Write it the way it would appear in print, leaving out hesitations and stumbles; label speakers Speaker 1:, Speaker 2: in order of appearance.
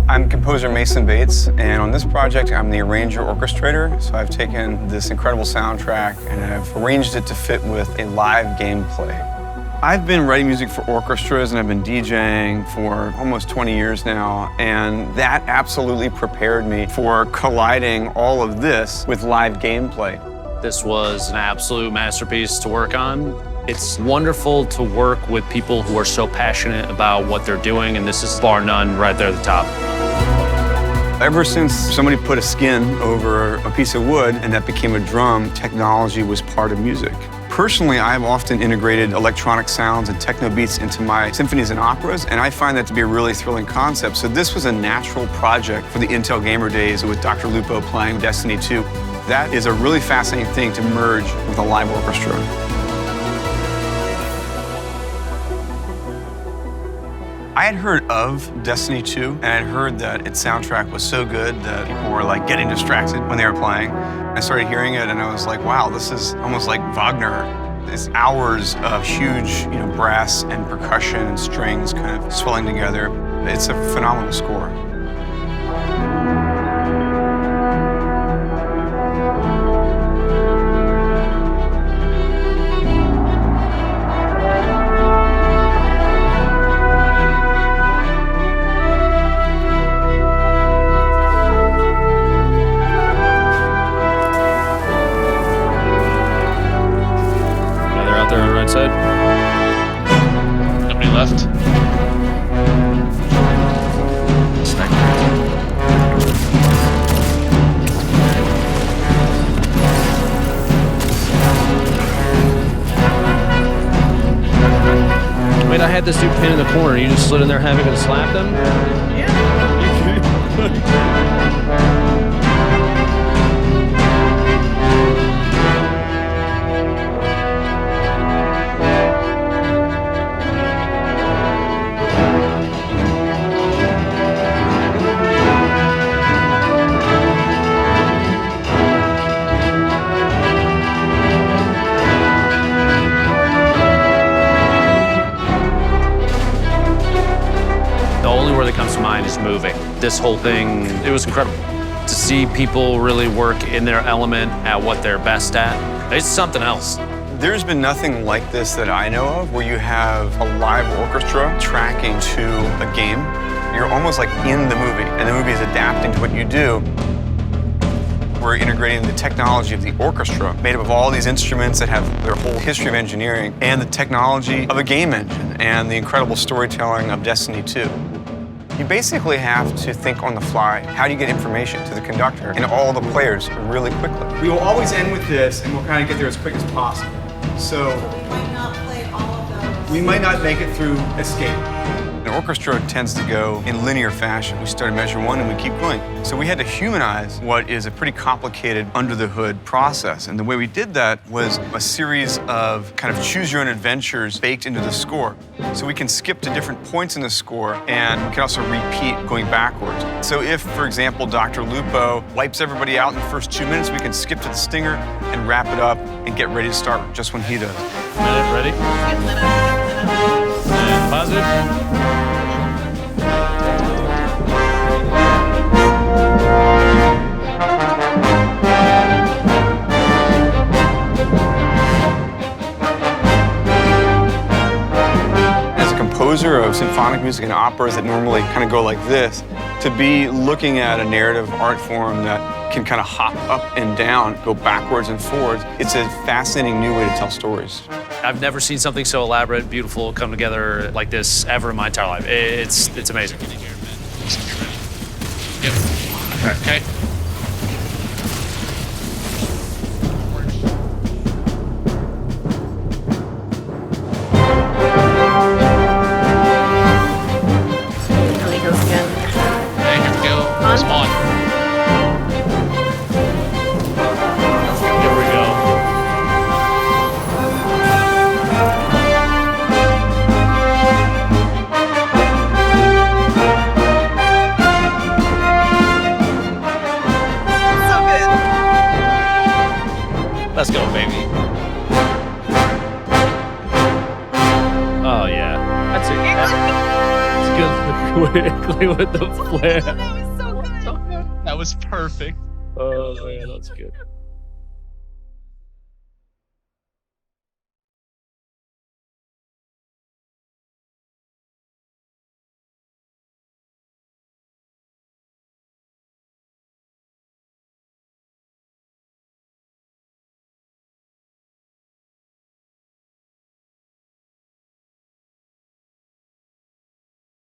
Speaker 1: I'm composer Mason Bates, and on this project, I'm the arranger orchestrator. So I've taken this incredible soundtrack and I've arranged it to fit with a live gameplay. I've been writing music for orchestras and I've been DJing for almost 20 years now, and that absolutely prepared me for colliding all of this with live gameplay.
Speaker 2: This was an absolute masterpiece to work on. It's wonderful to work with people who are so passionate about what they're doing, and this is bar none right there at the top.
Speaker 1: Ever since somebody put a skin over a piece of wood and that became a drum, technology was part of music. Personally, I've often integrated electronic sounds and techno beats into my symphonies and operas, and I find that to be a really thrilling concept. So this was a natural project for the Intel Gamer days with DrLupo playing Destiny 2. That is a really fascinating thing to merge with a live orchestra. I had heard of Destiny 2, and I had heard that its soundtrack was so good that people were like getting distracted when they were playing. I started hearing it and I was like, wow, this is almost like Wagner. It's hours of huge, brass and percussion and strings kind of swelling together. It's a phenomenal score.
Speaker 2: Side. Nobody left. Wait, I had this dude pinned in the corner. You just slid in there having to slap them? Yeah. The only word that comes to mind is moving. This whole thing, it was incredible. To see people really work in their element at what they're best at, it's something else.
Speaker 1: There's been nothing like this that I know of where you have a live orchestra tracking to a game. You're almost like in the movie, and the movie is adapting to what you do. We're integrating the technology of the orchestra, made up of all these instruments that have their whole history of engineering, and the technology of a game engine, and the incredible storytelling of Destiny 2. You basically have to think on the fly. How do you get information to the conductor and all the players really quickly? We will always end with this, and we'll kind of get there as quick as possible. So
Speaker 3: we might not play all of those.
Speaker 1: We might not make it through escape. An orchestra tends to go in linear fashion. We start at measure one and we keep going. So we had to humanize what is a pretty complicated under-the-hood process. And the way we did that was a series of kind of choose-your-own-adventures baked into the score. So we can skip to different points in the score, and we can also repeat going backwards. So if, for example, DrLupo wipes everybody out in the first 2 minutes, we can skip to the stinger and wrap it up and get ready to start just when he does.
Speaker 2: Minute, ready? And positive.
Speaker 1: Composer of symphonic music and operas that normally kind of go like this, to be looking at a narrative art form that can kind of hop up and down, go backwards and forwards, it's a fascinating new way to tell stories.
Speaker 2: I've never seen something so elaborate, beautiful, come together like this ever in my entire life. It's amazing. Yep. Okay. quickly with the flare.
Speaker 3: That was so good.
Speaker 4: That was perfect.
Speaker 2: Oh man, that's good.